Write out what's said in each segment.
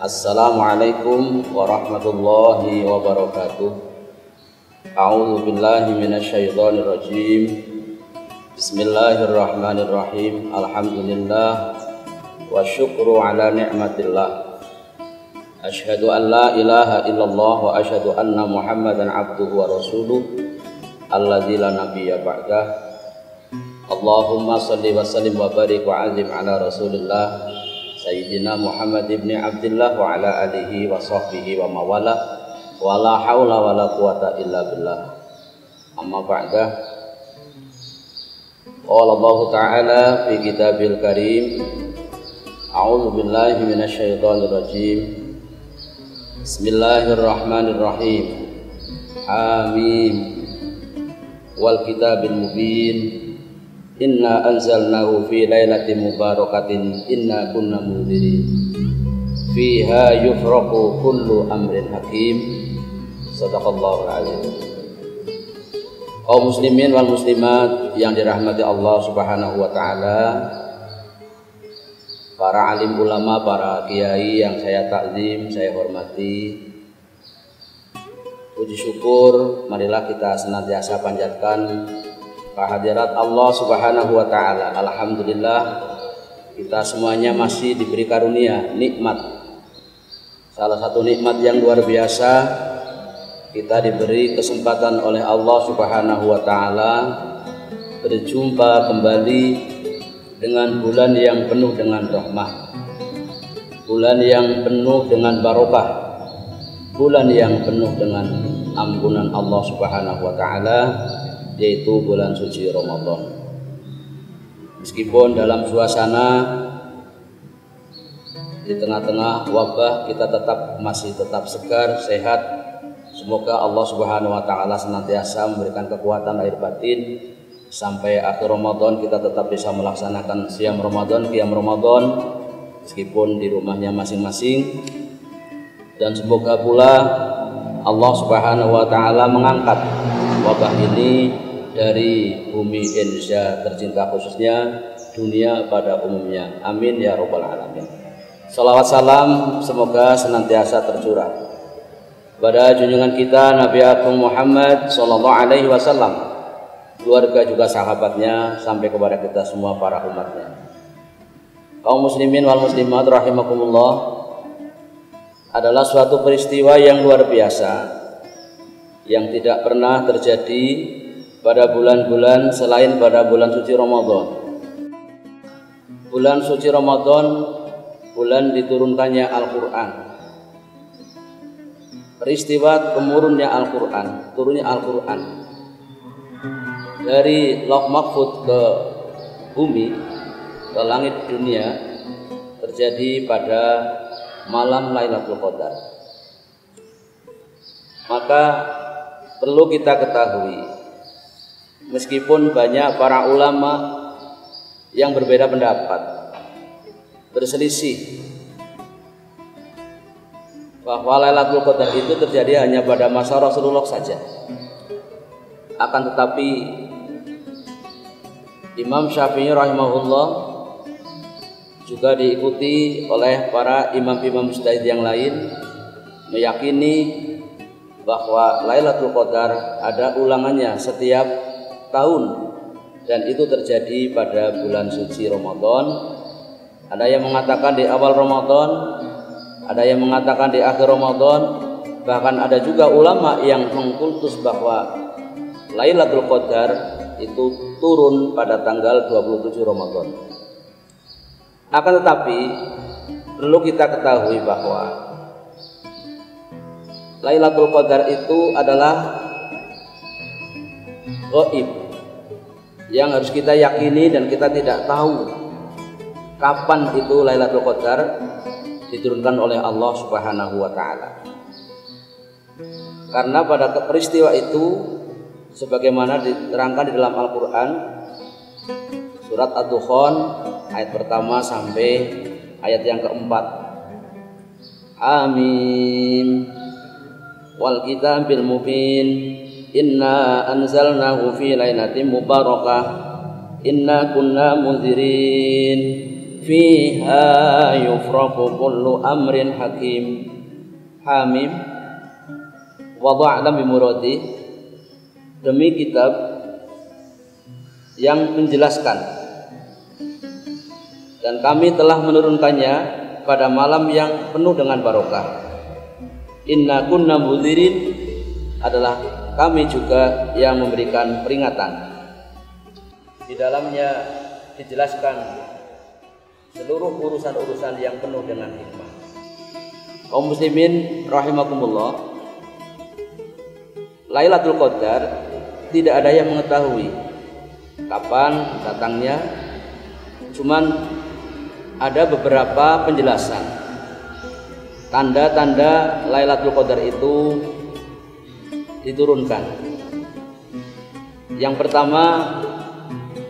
Assalamualaikum warahmatullahi wabarakatuh. A'udzu billahi minasyaitonir rajim. Bismillahirrahmanirrahim. Alhamdulillah wa syukru ala ni'matillah. Asyhadu an la ilaha illallah wa asyhadu anna Muhammadan abduhu wa rasuluh alladzi la nabiyya ba'dah. Allahumma shalli wa sallim wa barik wa azim ala Rasulillah Sayyidina Muhammad ibn Abdullah wa ala alihi wa sahbihi wa mawala wa la hawla wa la quwata illa billah. Amma ba'dah. Qala Allah Ta'ala fi kitabil karim. A'udzu billahi minasyaitonir rajim. Bismillahirrahmanirrahim. Hamim. Wal kitabil mubin. Inna anzalnahu fi lailatin mubarakatin inna kunna munzirin fiha yufraqu kullu amrin hakim. Shadaqallahul azim. Kaum muslimin wal muslimat yang dirahmati Allah Subhanahu wa taala, para alim ulama, para kiai yang saya takzim, saya hormati, puji syukur marilah kita senantiasa panjatkan kehadirat Allah Subhanahu wa taala. Alhamdulillah kita semuanya masih diberi karunia nikmat. Salah satu nikmat yang luar biasa, kita diberi kesempatan oleh Allah Subhanahu wa taala berjumpa kembali dengan bulan yang penuh dengan rahmah, bulan yang penuh dengan barokah, bulan yang penuh dengan ampunan Allah Subhanahu wa taala, yaitu bulan suci Ramadan. Meskipun dalam suasana di tengah-tengah wabah, kita masih tetap segar, sehat. Semoga Allah Subhanahu wa taala senantiasa memberikan kekuatan lahir batin sampai akhir Ramadan kita tetap bisa melaksanakan siam Ramadan, qiyam Ramadan meskipun di rumahnya masing-masing. Dan semoga pula Allah Subhanahu wa taala mengangkat wabah ini dari bumi Indonesia tercinta, khususnya dunia pada umumnya. Amin ya rabbal alamin. Salawat salam semoga senantiasa tercurah pada junjungan kita Nabi Agung Muhammad sallallahu alaihi wasallam, keluarga juga sahabatnya, sampai kepada kita semua para umatnya. Kaum muslimin wal muslimat rahimakumullah, adalah suatu peristiwa yang luar biasa yang tidak pernah terjadi pada bulan-bulan selain pada bulan suci Ramadan. Bulan suci Ramadan, bulan diturunkannya Al-Quran. Peristiwa temurunnya Al-Quran, turunnya Al-Quran dari Lauh Mahfuz ke bumi, ke langit dunia, terjadi pada malam Lailatul Qadar. Maka perlu kita ketahui, meskipun banyak para ulama yang berbeda pendapat, berselisih bahwa Lailatul Qadar itu terjadi hanya pada masa Rasulullah saja. Akan tetapi Imam Syafi'i rahimahullah juga diikuti oleh para imam-imam mujtahid yang lain meyakini bahwa Lailatul Qadar ada ulangannya setiap tahun, dan itu terjadi pada bulan suci Ramadan. Ada yang mengatakan di awal Ramadan, ada yang mengatakan di akhir Ramadan, bahkan ada juga ulama yang mengkultus bahwa Lailatul Qadar itu turun pada tanggal 27 Ramadan. Akan tetapi perlu kita ketahui bahwa Lailatul Qadar itu adalah gaib yang harus kita yakini, dan kita tidak tahu kapan itu Lailatul Qadar diturunkan oleh Allah Subhanahu wa taala. Karena pada peristiwa itu sebagaimana diterangkan di dalam Al-Qur'an surat Ad-Dukhan ayat pertama sampai ayat yang keempat. Amin. Wal kitabil mubin. Inna anzalnahu fi lailatin mubarakah. Inna kunna munzirin fiha yufraqu kullu amrin hakim. Hamim wada'lam bimuradi, demi kitab yang menjelaskan, dan kami telah menurunkannya pada malam yang penuh dengan barokah. Inna kunna mudhirin, adalah kami juga yang memberikan peringatan. Di dalamnya dijelaskan seluruh urusan-urusan yang penuh dengan hikmah. Kaum muslimin rahimakumullah, Lailatul Qadar tidak ada yang mengetahui kapan datangnya, cuman ada beberapa penjelasan. Tanda-tanda Lailatul Qadar itu diturunkan. Yang pertama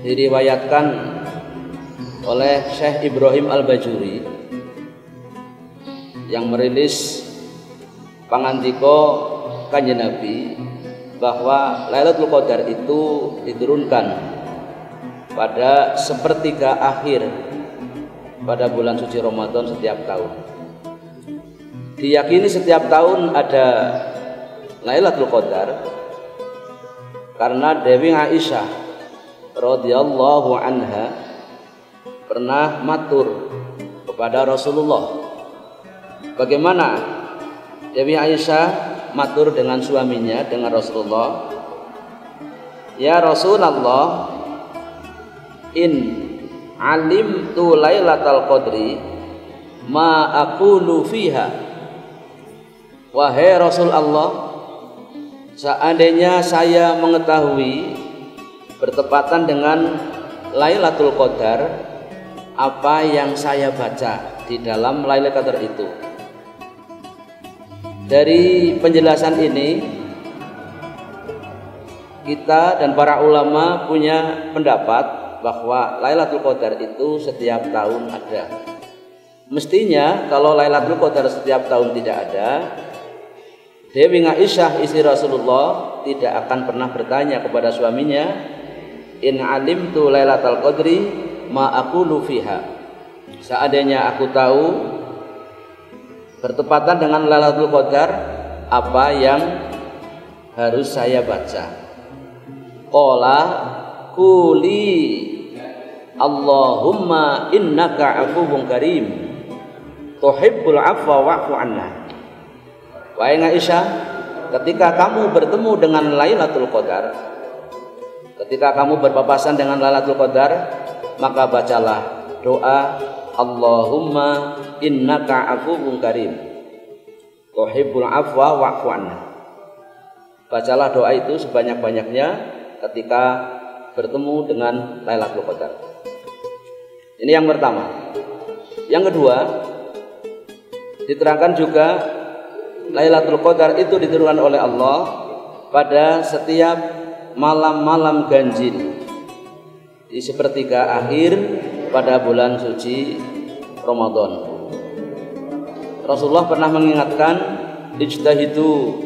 diriwayatkan oleh Syekh Ibrahim Al-Bajuri yang merilis pangandika Kanjeng Nabi bahwa Lailatul Qadar itu diturunkan pada sepertiga akhir pada bulan suci Ramadan setiap tahun. Diyakini setiap tahun ada Lailatul Qadar karena Dewi Aisyah radhiyallahu anha pernah matur kepada Rasulullah. Bagaimana Dewi Aisyah matur dengan suaminya, dengan Rasulullah? Ya Rasulullah, in alimtu Lailatul Qadri ma aqulu fiha. Wahai Rasul Allah, seandainya saya mengetahui bertepatan dengan Lailatul Qadar, apa yang saya baca di dalam Lailatul Qadar itu? Dari penjelasan ini, kita dan para ulama punya pendapat bahwa Lailatul Qadar itu setiap tahun ada. Mestinya kalau Lailatul Qadar setiap tahun tidak ada, Dewi Aisyah istri Rasulullah tidak akan pernah bertanya kepada suaminya, in alimtu Lailatul Qadri ma aqulu fiha. Seandainya aku tahu bertepatan dengan Lailatul Qadar, apa yang harus saya baca? Qala quli Allahumma innaka afuwwun karim tuhibbul afwa wa'fu anna. Wahai Aisyah, ketika kamu bertemu dengan Lailatul Qadar, ketika kamu berpapasan dengan Lailatul Qadar, maka bacalah doa Allahumma innaka afuwwun karim tuhibbul afwa wa'fu anna. Bacalah doa itu sebanyak-banyaknya ketika bertemu dengan Lailatul Qadar. Ini yang pertama. Yang kedua, diterangkan juga Lailatul Qadar itu diturunkan oleh Allah pada setiap malam-malam ganjil di sepertiga akhir pada bulan suci Ramadan. Rasulullah pernah mengingatkan, ijtahidu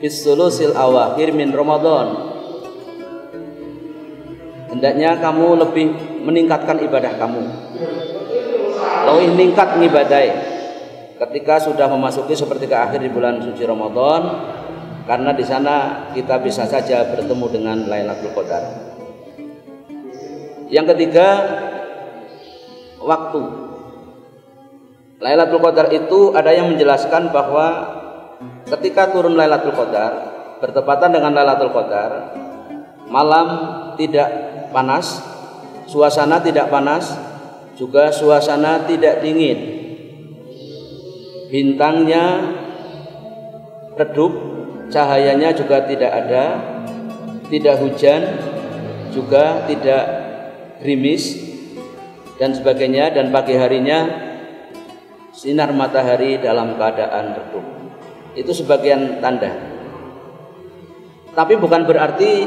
fis sulusil awakhir min Ramadan. Hendaknya kamu lebih meningkatkan ibadah kamu, lebih meningkat ngibadai ketika sudah memasuki sepertiga akhir di bulan suci Ramadan, karena di sana kita bisa saja bertemu dengan Lailatul Qadar. Yang ketiga, waktu. Lailatul Qadar itu ada yang menjelaskan bahwa ketika turun Lailatul Qadar, bertepatan dengan Lailatul Qadar, malam tidak panas, suasana tidak panas, juga suasana tidak dingin. Bintangnya redup, cahayanya juga tidak ada, tidak hujan, juga tidak gerimis dan sebagainya, dan pagi harinya sinar matahari dalam keadaan redup. Itu sebagian tanda. Tapi bukan berarti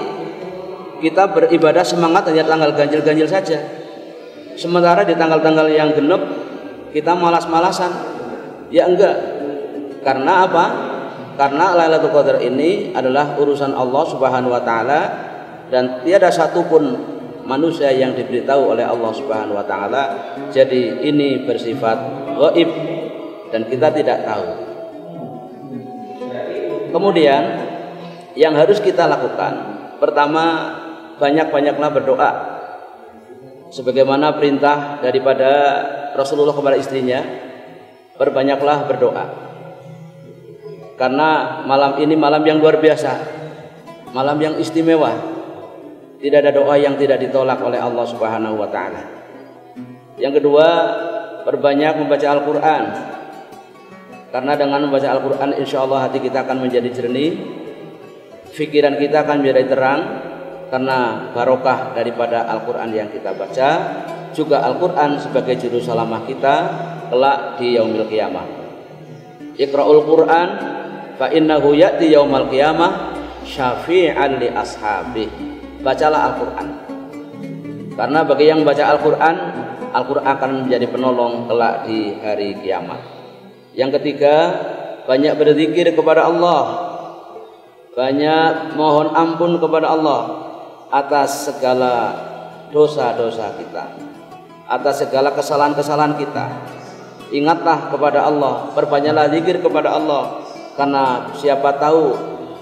kita beribadah semangat hanya tanggal ganjil-ganjil saja. Sementara di tanggal-tanggal yang genep kita malas-malasan. Ya enggak. Karena apa? Karena Lailatul Qadar ini adalah urusan Allah Subhanahu wa taala, dan tiada satupun manusia yang diberitahu oleh Allah Subhanahu wa taala. Jadi ini bersifat gaib dan kita tidak tahu. Kemudian yang harus kita lakukan, pertama, banyak-banyaklah berdoa sebagaimana perintah daripada Rasulullah kepada istrinya, perbanyaklah berdoa. Karena malam ini malam yang luar biasa, malam yang istimewa. Tidak ada doa yang tidak ditolak oleh Allah Subhanahu wa taala. Yang kedua, perbanyak membaca Al-Qur'an. Karena dengan membaca Al-Qur'an insyaallah hati kita akan menjadi jernih, pikiran kita akan menjadi terang karena barokah daripada Al-Qur'an yang kita baca. Juga Al-Qur'an sebagai juru salamah kita kelak di yaumil qiyamah. Iqra'ul Qur'an fa innahu ya'ti yaumal qiyamah syafi'an li ashabih. Bacalah Al-Qur'an. Karena bagi yang baca Al-Qur'an, Al-Qur'an akan menjadi penolong kelak di hari kiamat. Yang ketiga, banyak berzikir kepada Allah. Banyak mohon ampun kepada Allah atas segala dosa-dosa kita, atas segala kesalahan-kesalahan kita. Ingatlah kepada Allah, perbanyaklah zikir kepada Allah, karena siapa tahu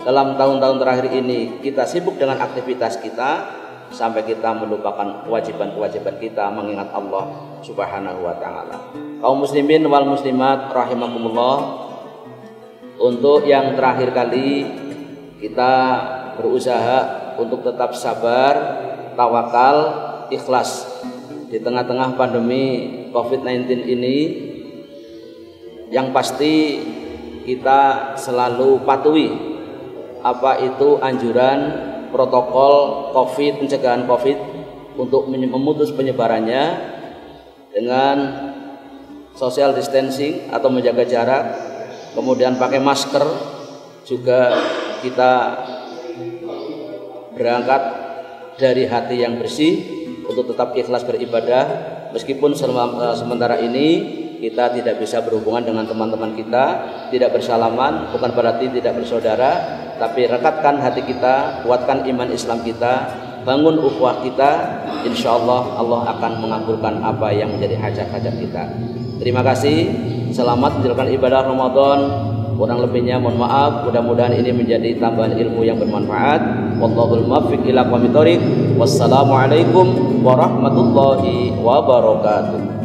dalam tahun-tahun terakhir ini kita sibuk dengan aktivitas kita sampai kita melupakan kewajiban-kewajiban kita mengingat Allah Subhanahu wa taala. Kaum muslimin wal muslimat rahimakumullah, untuk yang terakhir kali kita berusaha untuk tetap sabar, tawakal, ikhlas di tengah-tengah pandemi COVID-19 ini. Yang pasti kita selalu patuhi apa itu anjuran protokol COVID, pencegahan COVID untuk memutus penyebarannya dengan social distancing atau menjaga jarak, kemudian pakai masker. Juga kita berangkat dari hati yang bersih untuk tetap ikhlas beribadah, meskipun sementara ini kita tidak bisa berhubungan dengan teman-teman kita, tidak bersalaman, bukan berarti tidak bersaudara, tapi rekatkan hati kita, kuatkan iman Islam kita, bangun ukhuwah kita. Insya Allah Allah akan mengabulkan apa yang menjadi hajat-hajat kita. Terima kasih, selamat menjalankan ibadah Ramadan. Kurang lebihnya mohon maaf, mudah-mudahan ini menjadi tambahan ilmu yang bermanfaat. Wallahul muwaffiq ila aqwamit thoriq. Wassalamualaikum warahmatullahi wabarakatuh.